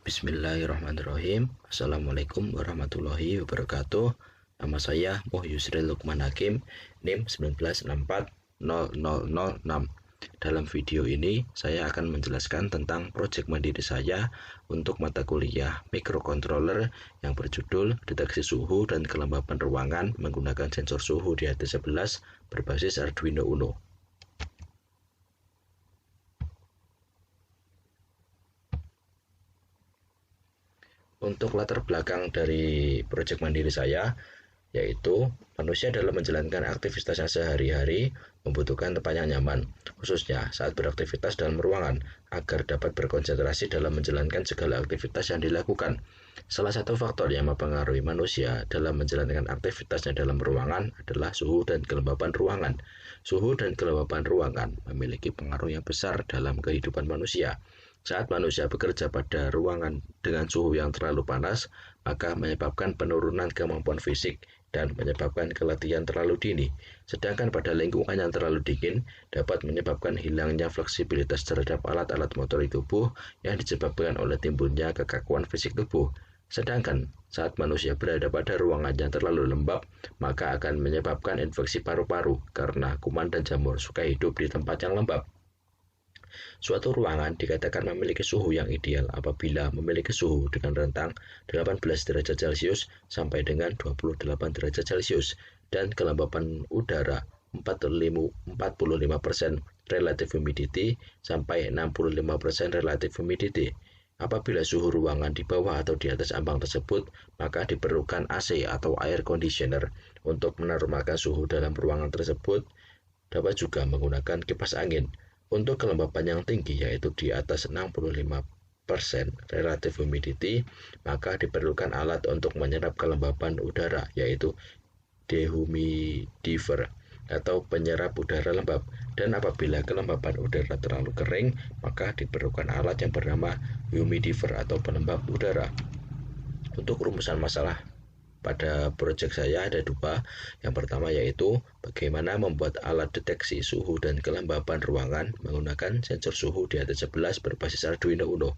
Bismillahirrahmanirrahim. Assalamualaikum warahmatullahi wabarakatuh. Nama saya Muh Yusril Lukman Hakim, NIM 196400006. Dalam video ini, saya akan menjelaskan tentang proyek mandiri saya untuk mata kuliah microcontroller yang berjudul Deteksi Suhu dan Kelembapan Ruangan menggunakan sensor suhu di HT11 berbasis Arduino Uno. Untuk latar belakang dari proyek mandiri saya, yaitu manusia dalam menjalankan aktivitasnya sehari-hari membutuhkan tempat yang nyaman, khususnya saat beraktivitas dalam ruangan, agar dapat berkonsentrasi dalam menjalankan segala aktivitas yang dilakukan. Salah satu faktor yang mempengaruhi manusia dalam menjalankan aktivitasnya dalam ruangan adalah suhu dan kelembapan ruangan. Suhu dan kelembapan ruangan memiliki pengaruh yang besar dalam kehidupan manusia. Saat manusia bekerja pada ruangan dengan suhu yang terlalu panas, maka menyebabkan penurunan kemampuan fisik dan menyebabkan keletihan terlalu dini. Sedangkan pada lingkungan yang terlalu dingin, dapat menyebabkan hilangnya fleksibilitas terhadap alat-alat motorik tubuh yang disebabkan oleh timbulnya kekakuan fisik tubuh. Sedangkan saat manusia berada pada ruangan yang terlalu lembab, maka akan menyebabkan infeksi paru-paru karena kuman dan jamur suka hidup di tempat yang lembab. Suatu ruangan dikatakan memiliki suhu yang ideal apabila memiliki suhu dengan rentang 18 derajat Celcius sampai dengan 28 derajat Celcius dan kelembapan udara 45% relative humidity sampai 65% relative humidity. Apabila suhu ruangan di bawah atau di atas ambang tersebut, maka diperlukan AC atau air conditioner untuk menormalkan suhu dalam ruangan tersebut. Dapat juga menggunakan kipas angin. Untuk kelembapan yang tinggi, yaitu di atas 65% relative humidity, maka diperlukan alat untuk menyerap kelembapan udara, yaitu dehumidifier atau penyerap udara lembab. Dan apabila kelembapan udara terlalu kering, maka diperlukan alat yang bernama humidifier atau pelembab udara. Untuk rumusan masalah pada proyek saya ada dua. Yang pertama yaitu bagaimana membuat alat deteksi suhu dan kelembapan ruangan menggunakan sensor suhu di HT11 berbasis Arduino Uno.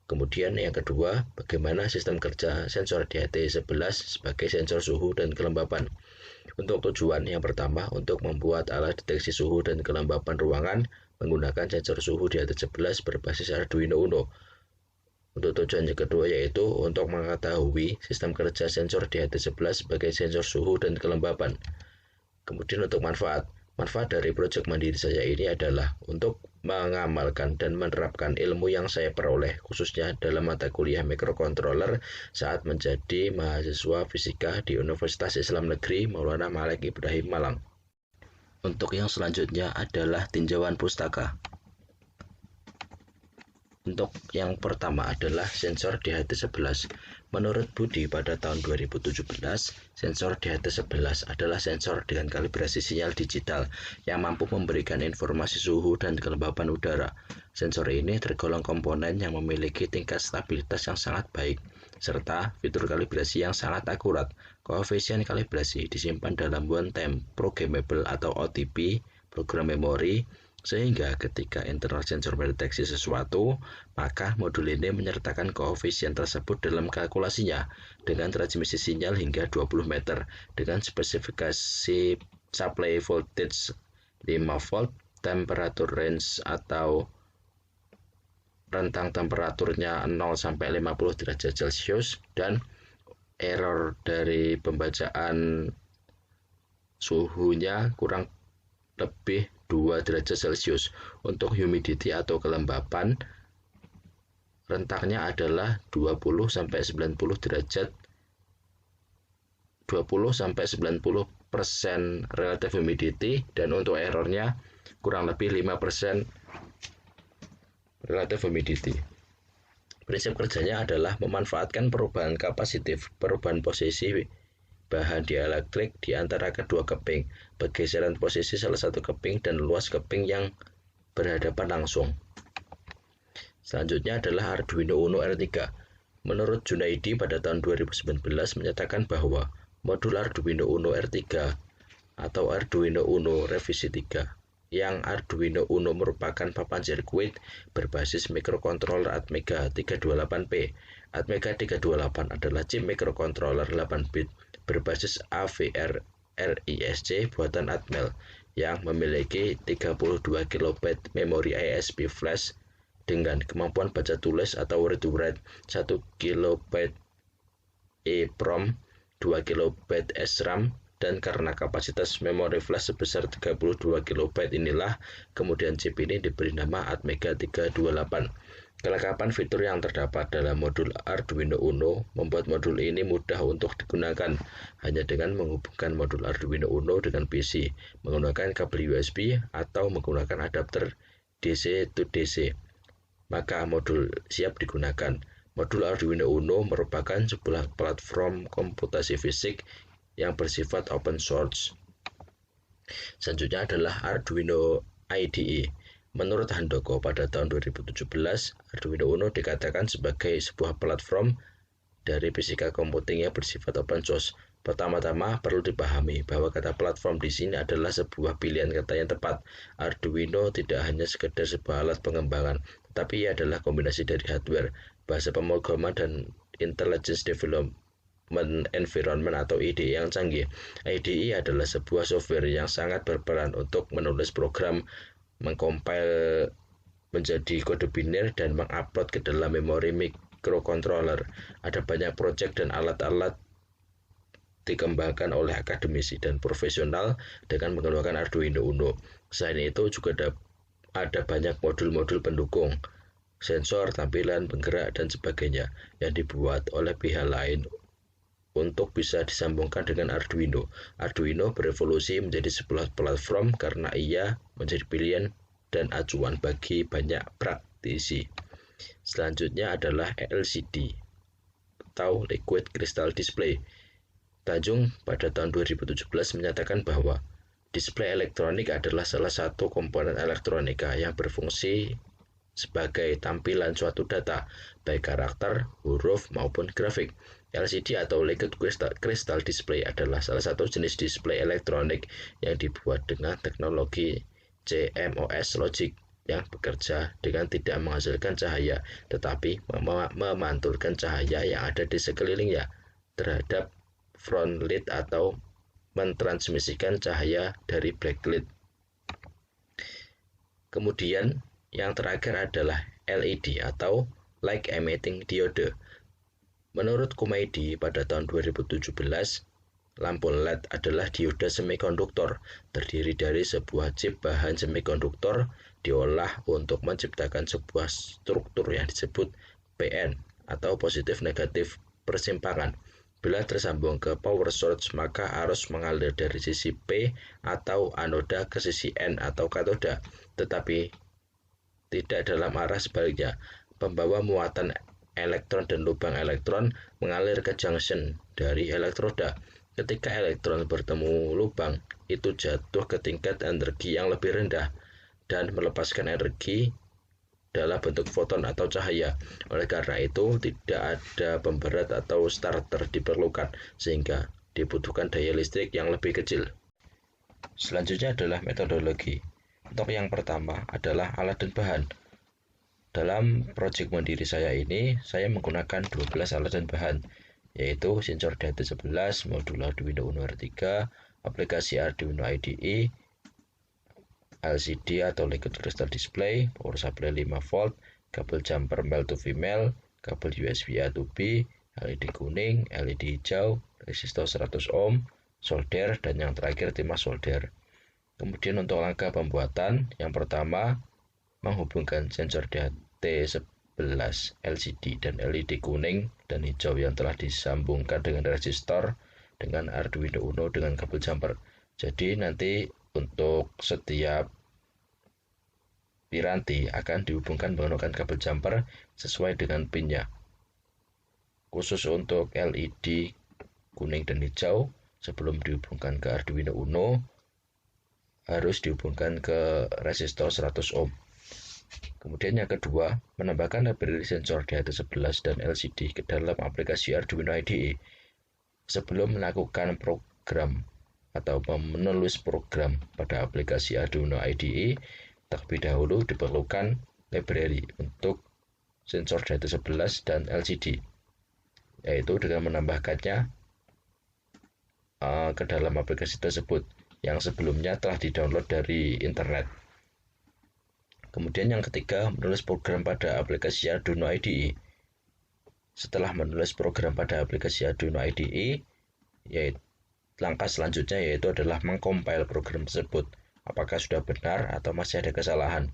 Kemudian yang kedua, bagaimana sistem kerja sensor di HT11 sebagai sensor suhu dan kelembapan. Untuk tujuan yang pertama, untuk membuat alat deteksi suhu dan kelembapan ruangan menggunakan sensor suhu di HT11 berbasis Arduino Uno. Untuk tujuan yang kedua yaitu untuk mengetahui sistem kerja sensor di HT11 sebagai sensor suhu dan kelembapan. Kemudian untuk manfaat dari proyek mandiri saya ini adalah untuk mengamalkan dan menerapkan ilmu yang saya peroleh khususnya dalam mata kuliah microcontroller saat menjadi mahasiswa fisika di Universitas Islam Negeri Maulana Malik Ibrahim Malang. Untuk yang selanjutnya adalah tinjauan pustaka. Untuk yang pertama adalah sensor di HT11. Menurut Budi pada tahun 2017, sensor di HT11 adalah sensor dengan kalibrasi sinyal digital yang mampu memberikan informasi suhu dan kelembapan udara. Sensor ini tergolong komponen yang memiliki tingkat stabilitas yang sangat baik, serta fitur kalibrasi yang sangat akurat. Koefisien kalibrasi disimpan dalam one-time programmable atau OTP, program memori, sehingga ketika internal sensor mendeteksi sesuatu, maka modul ini menyertakan koefisien tersebut dalam kalkulasinya dengan transmisi sinyal hingga 20 meter dengan spesifikasi supply voltage 5 volt, temperature range atau rentang temperaturnya 0 sampai 50 derajat Celcius dan error dari pembacaan suhunya kurang lebih 2 derajat Celcius. Untuk humidity atau kelembapan, rentangnya adalah 20 sampai 90 derajat 20 sampai 90% relative humidity dan untuk errornya kurang lebih 5% relative humidity. Prinsip kerjanya adalah memanfaatkan perubahan kapasitif, perubahan posisi bahan dielektrik di antara kedua keping, pergeseran posisi salah satu keping dan luas keping yang berhadapan langsung. Selanjutnya adalah Arduino Uno R3. Menurut Junaidi pada tahun 2019 menyatakan bahwa modul Arduino Uno R3 atau Arduino Uno revisi 3 yang Arduino Uno merupakan papan sirkuit berbasis mikrokontroler Atmega 328P. Atmega 328 adalah chip mikrokontroler 8 bit berbasis AVR RISC buatan Atmel yang memiliki 32 kilobyte memori ISP flash dengan kemampuan baca tulis atau read to write 1 kilobyte EEPROM, 2 kilobyte SRAM, dan karena kapasitas memori flash sebesar 32 kilobyte inilah kemudian chip ini diberi nama Atmega 328. Kelengkapan fitur yang terdapat dalam modul Arduino Uno membuat modul ini mudah untuk digunakan hanya dengan menghubungkan modul Arduino Uno dengan PC menggunakan kabel USB atau menggunakan adapter DC to DC. Maka modul siap digunakan. Modul Arduino Uno merupakan sebuah platform komputasi fisik yang bersifat open source. Selanjutnya adalah Arduino IDE. Menurut Handoko pada tahun 2017, Arduino Uno dikatakan sebagai sebuah platform dari fisika komputing yang bersifat open source. Pertama-tama perlu dipahami bahwa kata platform di sini adalah sebuah pilihan kata yang tepat. Arduino tidak hanya sekedar sebuah alat pengembangan, tetapi ia adalah kombinasi dari hardware, bahasa pemrograman, dan intelligence development environment atau IDE yang canggih. IDE adalah sebuah software yang sangat berperan untuk menulis program, mengcompile menjadi kode biner, dan mengupload ke dalam memori mikrokontroler. Ada banyak proyek dan alat-alat dikembangkan oleh akademisi dan profesional dengan menggunakan Arduino Uno. Selain itu juga ada banyak modul-modul pendukung, sensor, tampilan, penggerak, dan sebagainya yang dibuat oleh pihak lain untuk bisa disambungkan dengan Arduino. Arduino berevolusi menjadi sebuah platform karena ia menjadi pilihan dan acuan bagi banyak praktisi. Selanjutnya adalah LCD atau Liquid Crystal Display. Tanjung pada tahun 2017 menyatakan bahwa display elektronik adalah salah satu komponen elektronika yang berfungsi sebagai tampilan suatu data, baik karakter, huruf, maupun grafik. LCD atau Liquid Crystal Display adalah salah satu jenis display elektronik yang dibuat dengan teknologi CMOS logic yang bekerja dengan tidak menghasilkan cahaya, tetapi memantulkan cahaya yang ada di sekelilingnya terhadap front light atau mentransmisikan cahaya dari backlight. Kemudian yang terakhir adalah LED atau Light Emitting Diode. Menurut Kumaidi pada tahun 2017, lampu LED adalah dioda semikonduktor terdiri dari sebuah chip bahan semikonduktor diolah untuk menciptakan sebuah struktur yang disebut PN atau positif negatif persimpangan. Bila tersambung ke power source, maka arus mengalir dari sisi P atau anoda ke sisi N atau katoda, tetapi tidak dalam arah sebaliknya. Pembawa muatan elektron dan lubang elektron mengalir ke junction dari elektroda. Ketika elektron bertemu lubang, itu jatuh ke tingkat energi yang lebih rendah dan melepaskan energi dalam bentuk foton atau cahaya. Oleh karena itu, tidak ada pemberat atau starter diperlukan, sehingga dibutuhkan daya listrik yang lebih kecil. Selanjutnya adalah metodologi. Untuk yang pertama adalah alat dan bahan. Dalam proyek mandiri saya ini, saya menggunakan 12 alat dan bahan, yaitu sensor DT11, modul Arduino Uno R3, aplikasi Arduino IDE, LCD atau Liquid Crystal Display, power supply 5V, kabel jumper male to female, kabel USB A to B, LED kuning, LED hijau, resistor 100 ohm, solder, dan yang terakhir timah solder. Kemudian untuk langkah pembuatan, yang pertama menghubungkan sensor DT11 LCD dan LED kuning dan hijau yang telah disambungkan dengan resistor dengan Arduino Uno dengan kabel jumper. Jadi nanti untuk setiap piranti akan dihubungkan menggunakan kabel jumper sesuai dengan pinnya. Khusus untuk LED kuning dan hijau, sebelum dihubungkan ke Arduino Uno harus dihubungkan ke resistor 100 ohm. Kemudian yang kedua, menambahkan library sensor DT11 dan LCD ke dalam aplikasi Arduino IDE. Sebelum melakukan program atau menulis program pada aplikasi Arduino IDE, terlebih dahulu diperlukan library untuk sensor DT11 dan LCD, yaitu dengan menambahkannya ke dalam aplikasi tersebut yang sebelumnya telah didownload dari internet. Kemudian yang ketiga, menulis program pada aplikasi Arduino IDE. Setelah menulis program pada aplikasi Arduino IDE, yaitu langkah selanjutnya yaitu adalah mengcompile program tersebut. Apakah sudah benar atau masih ada kesalahan?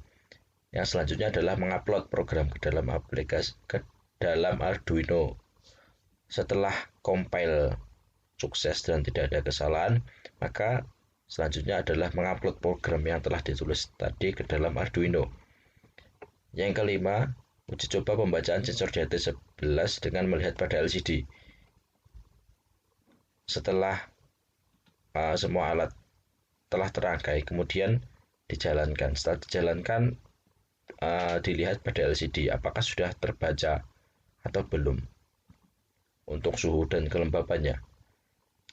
Yang selanjutnya adalah mengupload program ke dalam aplikasi Arduino. Setelah compile sukses dan tidak ada kesalahan, maka selanjutnya adalah mengupload program yang telah ditulis tadi ke dalam Arduino. Yang kelima, uji coba pembacaan sensor DT11 dengan melihat pada LCD. Setelah semua alat telah terangkai, kemudian dijalankan. Setelah dijalankan, dilihat pada LCD apakah sudah terbaca atau belum untuk suhu dan kelembapannya.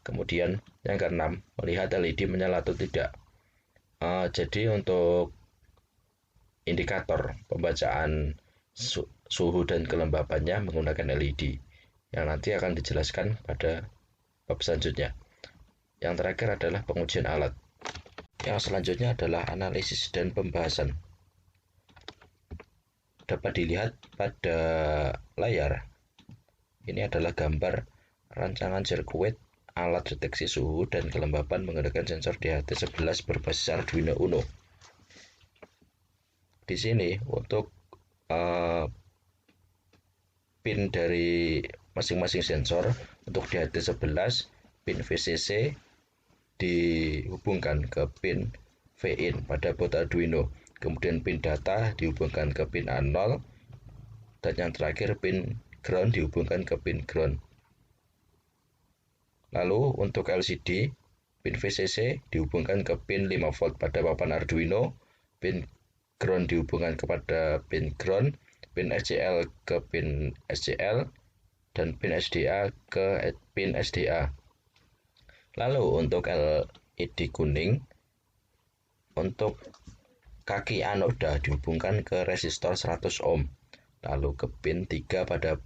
Kemudian yang keenam, melihat LED menyala atau tidak. Jadi untuk indikator pembacaan suhu dan kelembapannya menggunakan LED yang nanti akan dijelaskan pada bab selanjutnya. Yang terakhir adalah pengujian alat. Yang selanjutnya adalah analisis dan pembahasan. Dapat dilihat pada layar. Ini adalah gambar rancangan sirkuit alat deteksi suhu dan kelembapan menggunakan sensor DHT11 berbasis Arduino Uno. Di sini untuk pin dari masing-masing sensor, untuk DHT11 pin VCC dihubungkan ke pin VIN pada board Arduino, kemudian pin data dihubungkan ke pin A0, dan yang terakhir pin ground dihubungkan ke pin ground. Lalu untuk LCD, pin VCC dihubungkan ke pin 5 volt pada papan Arduino, pin ground dihubungkan kepada pin ground, pin SCL ke pin SCL, dan pin SDA ke pin SDA. Lalu untuk LED kuning, untuk kaki anoda dihubungkan ke resistor 100 ohm, lalu ke pin 3 pada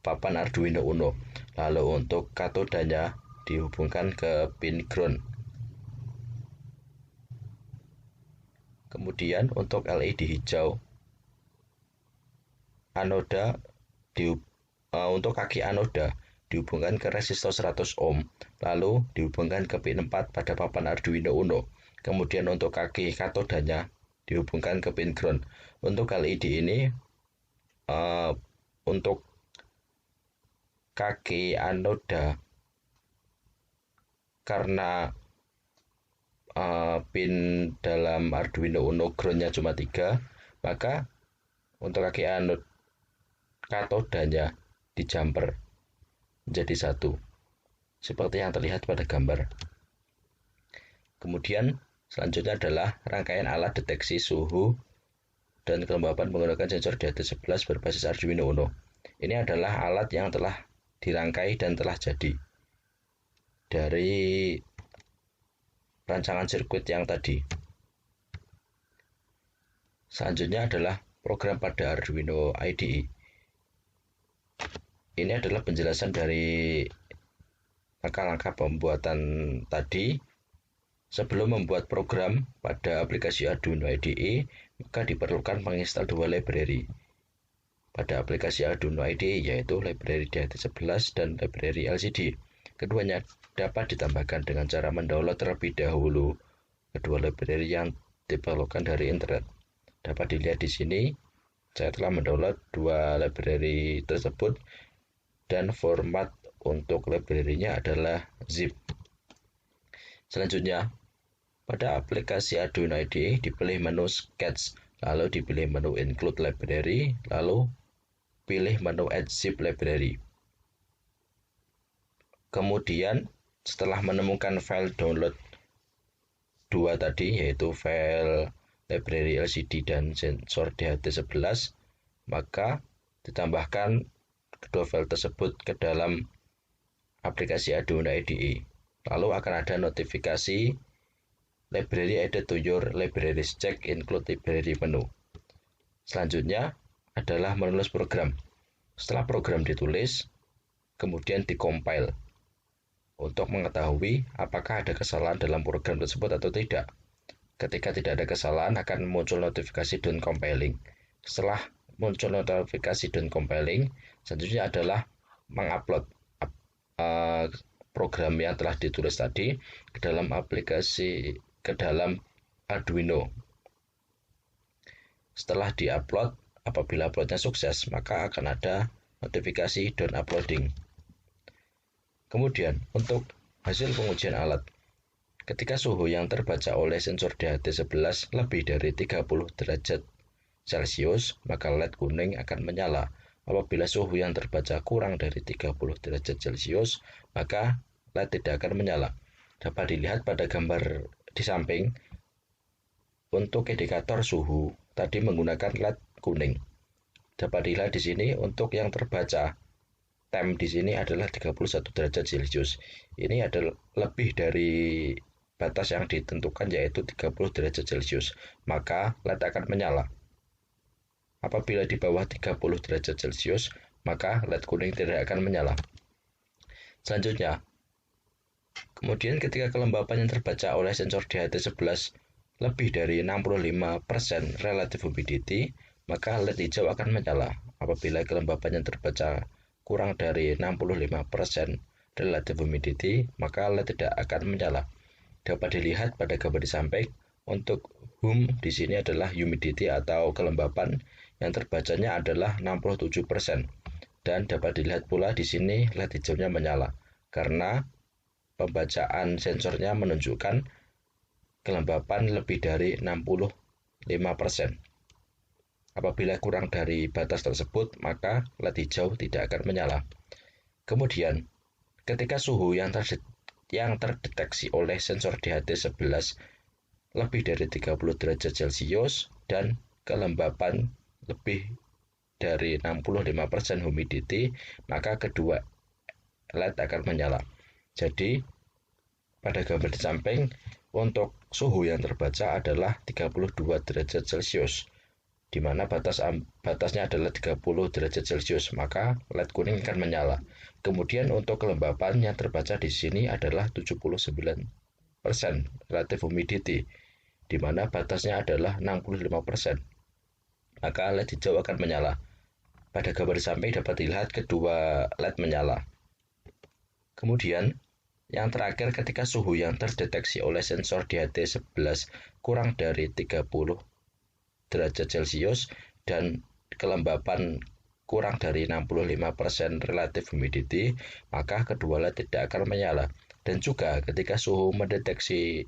papan Arduino Uno. Lalu untuk katodanya dihubungkan ke pin ground. Kemudian untuk LED hijau, anoda untuk kaki anoda dihubungkan ke resistor 100 ohm, lalu dihubungkan ke pin 4 pada papan Arduino Uno. Kemudian untuk kaki katodanya dihubungkan ke pin ground. Untuk LED ini, untuk kaki anoda, karena pin dalam Arduino Uno groundnya cuma 3, maka untuk kaki anode katodanya dijumper menjadi 1, seperti yang terlihat pada gambar. Kemudian selanjutnya adalah rangkaian alat deteksi suhu dan kelembapan menggunakan sensor DHT11 berbasis Arduino Uno. Ini adalah alat yang telah dirangkai dan telah jadi dari rancangan sirkuit yang tadi. Selanjutnya adalah program pada Arduino IDE. Ini adalah penjelasan dari langkah-langkah pembuatan tadi. Sebelum membuat program pada aplikasi Arduino IDE, maka diperlukan menginstal 2 library pada aplikasi Arduino IDE, yaitu library DHT11 dan library LCD. Keduanya dapat ditambahkan dengan cara mendownload terlebih dahulu kedua library yang diperlukan dari internet. Dapat dilihat di sini, saya telah mendownload 2 library tersebut dan format untuk library-nya adalah zip. Selanjutnya, pada aplikasi Arduino IDE dipilih menu Sketch, lalu dipilih menu Include Library, lalu pilih menu Add Zip Library. Kemudian setelah menemukan file download 2 tadi, yaitu file library LCD dan sensor DHT11, maka ditambahkan kedua file tersebut ke dalam aplikasi Arduino IDE. Lalu akan ada notifikasi library added to your libraries, check include library menu. Selanjutnya adalah menulis program. Setelah program ditulis, kemudian dikompil untuk mengetahui apakah ada kesalahan dalam program tersebut atau tidak. Ketika tidak ada kesalahan, akan muncul notifikasi done compiling. Setelah muncul notifikasi done compiling, selanjutnya adalah mengupload program yang telah ditulis tadi ke dalam aplikasi, ke dalam Arduino. Setelah diupload, apabila uploadnya sukses, maka akan ada notifikasi done uploading. Kemudian, untuk hasil pengujian alat, ketika suhu yang terbaca oleh sensor DHT11 lebih dari 30 derajat Celcius, maka LED kuning akan menyala. Apabila suhu yang terbaca kurang dari 30 derajat Celcius, maka LED tidak akan menyala. Dapat dilihat pada gambar di samping, untuk indikator suhu tadi menggunakan LED kuning. Dapat dilihat di sini untuk yang terbaca temp di sini adalah 31 derajat Celcius. Ini adalah lebih dari batas yang ditentukan, yaitu 30 derajat Celcius. Maka LED akan menyala. Apabila di bawah 30 derajat Celcius, maka LED kuning tidak akan menyala. Selanjutnya, kemudian ketika kelembapan yang terbaca oleh sensor DHT11 lebih dari 65% relative humidity, maka LED hijau akan menyala. Apabila kelembapan yang terbaca kurang dari 65% relative humidity, maka LED tidak akan menyala. Dapat dilihat pada gambar di samping, untuk hum di sini adalah humidity atau kelembapan yang terbacanya adalah 67%. Dan dapat dilihat pula di sini LED hijaunya menyala karena pembacaan sensornya menunjukkan kelembapan lebih dari 65%. Apabila kurang dari batas tersebut, maka LED hijau tidak akan menyala. Kemudian, ketika suhu yang terdeteksi oleh sensor DHT11 lebih dari 30 derajat Celcius dan kelembapan lebih dari 65% humidity, maka kedua LED akan menyala. Jadi, pada gambar di samping, untuk suhu yang terbaca adalah 32 derajat Celcius, di mana batasnya adalah 30 derajat Celcius, maka LED kuning akan menyala. Kemudian untuk kelembapan yang terbaca di sini adalah 79% relative humidity, di mana batasnya adalah 65%, maka LED hijau akan menyala. Pada gambar di samping dapat dilihat kedua LED menyala. Kemudian, yang terakhir, ketika suhu yang terdeteksi oleh sensor DHT11 kurang dari 30 derajat Celcius dan kelembapan kurang dari 65% relative humidity, maka kedua LED tidak akan menyala. Dan juga ketika suhu mendeteksi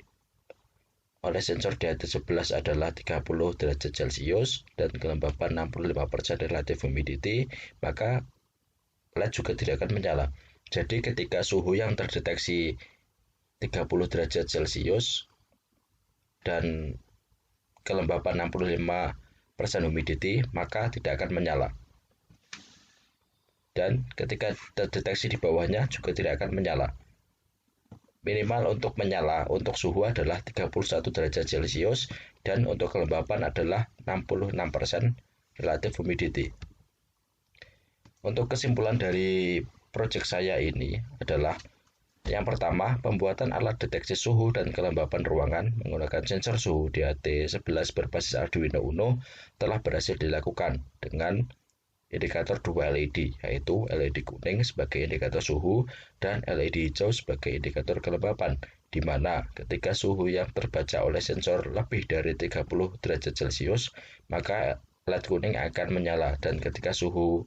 oleh sensor DHT11 adalah 30 derajat Celcius dan kelembapan 65% relative humidity, maka LED juga tidak akan menyala. Jadi ketika suhu yang terdeteksi 30 derajat Celcius dan kelembapan 65% humidity, maka tidak akan menyala. Dan ketika terdeteksi di bawahnya juga tidak akan menyala. Minimal untuk menyala untuk suhu adalah 31 derajat Celcius dan untuk kelembapan adalah 66% relative humidity. Untuk kesimpulan dari proyek saya ini adalah, yang pertama, pembuatan alat deteksi suhu dan kelembapan ruangan menggunakan sensor suhu DHT11 berbasis Arduino Uno telah berhasil dilakukan dengan indikator 2 LED, yaitu LED kuning sebagai indikator suhu dan LED hijau sebagai indikator kelembapan, di mana ketika suhu yang terbaca oleh sensor lebih dari 30 derajat Celcius, maka LED kuning akan menyala, dan ketika suhu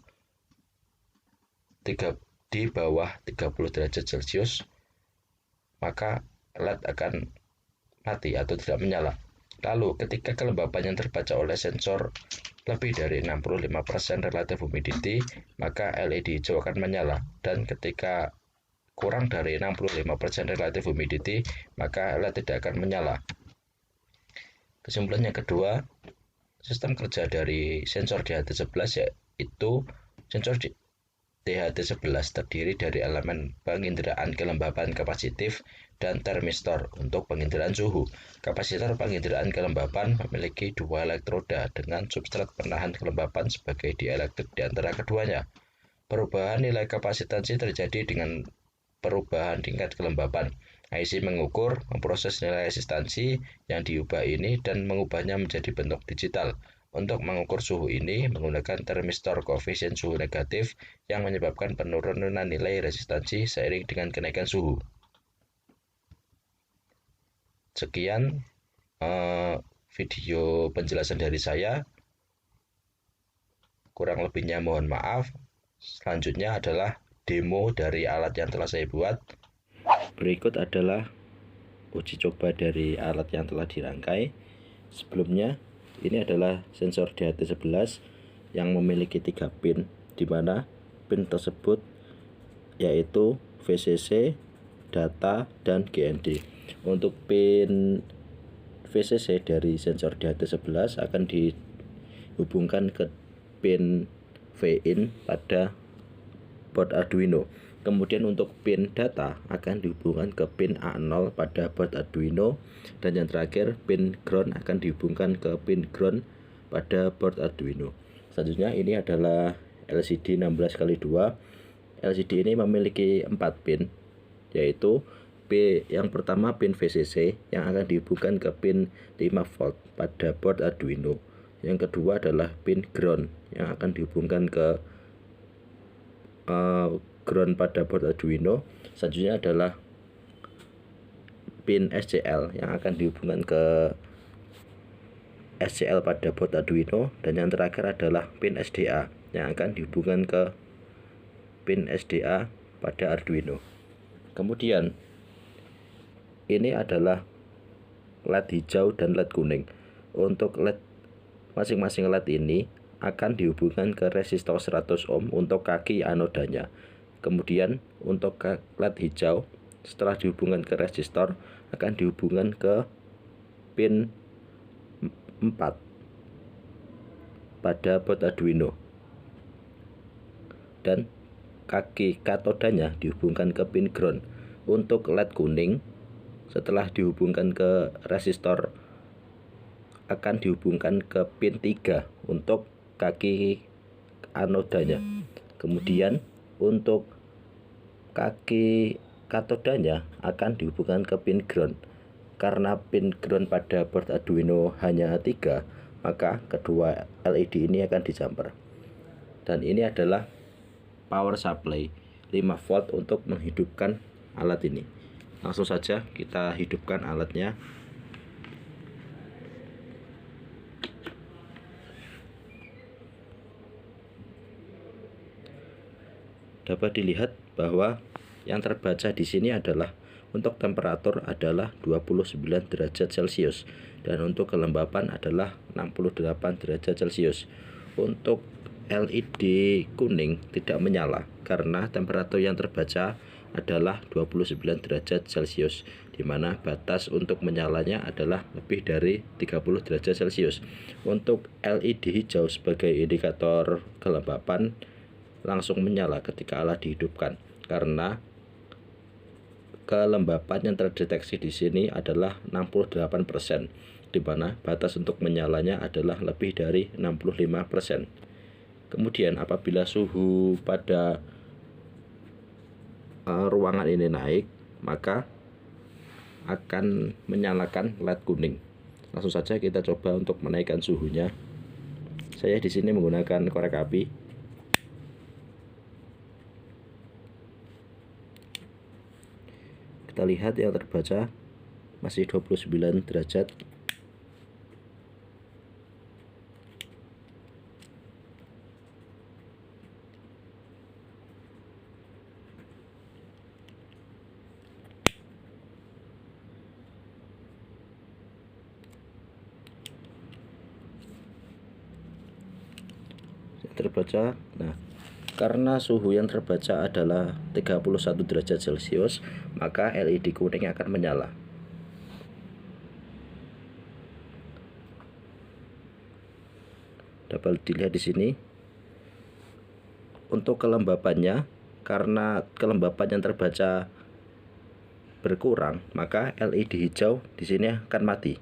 di bawah 30 derajat Celcius, maka LED akan mati atau tidak menyala. Lalu, ketika kelembapan yang terbaca oleh sensor lebih dari 65% relative humidity, maka LED hijau akan menyala. Dan ketika kurang dari 65% relative humidity, maka LED tidak akan menyala. Kesimpulan yang kedua, sistem kerja dari sensor DHT11 yaitu sensor THT11 terdiri dari elemen penginderaan kelembapan kapasitif dan termistor untuk penginderaan suhu. Kapasitor penginderaan kelembapan memiliki dua elektroda dengan substrat penahan kelembapan sebagai dielektrik di antara keduanya. Perubahan nilai kapasitansi terjadi dengan perubahan tingkat kelembapan. IC mengukur, memproses nilai resistansi yang diubah ini dan mengubahnya menjadi bentuk digital. Untuk mengukur suhu ini menggunakan termistor koefisien suhu negatif yang menyebabkan penurunan nilai resistansi seiring dengan kenaikan suhu. Sekian video penjelasan dari saya. Kurang lebihnya mohon maaf. Selanjutnya adalah demo dari alat yang telah saya buat. Berikut adalah uji coba dari alat yang telah dirangkai. Sebelumnya, ini adalah sensor DHT11 yang memiliki 3 pin, di mana pin tersebut yaitu VCC, data, dan GND. Untuk pin VCC dari sensor DHT11 akan dihubungkan ke pin VIN pada board Arduino. Kemudian untuk pin data akan dihubungkan ke pin A0 pada board Arduino, dan yang terakhir pin ground akan dihubungkan ke pin ground pada board Arduino. Selanjutnya ini adalah LCD 16x2. LCD ini memiliki 4 pin, yaitu yang pertama pin VCC yang akan dihubungkan ke pin 5V pada board Arduino. Yang kedua adalah pin ground yang akan dihubungkan ke ground pada board Arduino. Selanjutnya adalah pin SCL yang akan dihubungkan ke SCL pada board Arduino, dan yang terakhir adalah pin SDA yang akan dihubungkan ke pin SDA pada Arduino. Kemudian ini adalah LED hijau dan LED kuning. Untuk LED masing-masing LED ini akan dihubungkan ke resistor 100 ohm untuk kaki anodanya. Kemudian untuk LED hijau setelah dihubungkan ke resistor akan dihubungkan ke pin 4 pada board Arduino, dan kaki katodanya dihubungkan ke pin ground. Untuk LED kuning setelah dihubungkan ke resistor akan dihubungkan ke pin 3 untuk kaki anodanya. Kemudian untuk kaki katodanya akan dihubungkan ke pin ground. Karena pin ground pada board Arduino hanya 3, maka kedua LED ini akan dijumper. Dan ini adalah power supply 5V untuk menghidupkan alat ini. Langsung saja kita hidupkan alatnya. Dapat dilihat bahwa yang terbaca di sini adalah untuk temperatur adalah 29 derajat Celcius dan untuk kelembapan adalah 68 derajat Celcius. Untuk LED kuning tidak menyala karena temperatur yang terbaca adalah 29 derajat Celcius, di mana batas untuk menyalanya adalah lebih dari 30 derajat Celcius. Untuk LED hijau sebagai indikator kelembapan langsung menyala ketika alat dihidupkan, karena kelembapan yang terdeteksi di sini adalah 68%, di mana batas untuk menyalanya adalah lebih dari 65%. Kemudian apabila suhu pada ruangan ini naik, maka akan menyalakan LED kuning. Langsung saja kita coba untuk menaikkan suhunya. Saya di sini menggunakan korek api. Kita lihat yang terbaca masih 29 derajat. Terbaca. Nah, karena suhu yang terbaca adalah 31 derajat Celcius, maka LED kuning akan menyala. Dapat dilihat di sini. untuk kelembabannya, karena kelembaban yang terbaca berkurang, maka LED hijau di sini akan mati.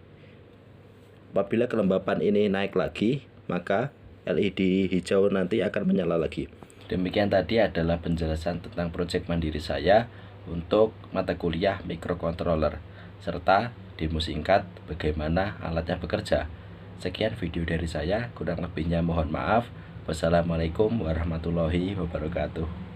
Apabila kelembapan ini naik lagi, maka LED hijau nanti akan menyala lagi. Demikian tadi adalah penjelasan tentang proyek mandiri saya untuk mata kuliah microcontroller, serta demo singkat bagaimana alatnya bekerja. Sekian video dari saya, kurang lebihnya mohon maaf. Wassalamualaikum warahmatullahi wabarakatuh.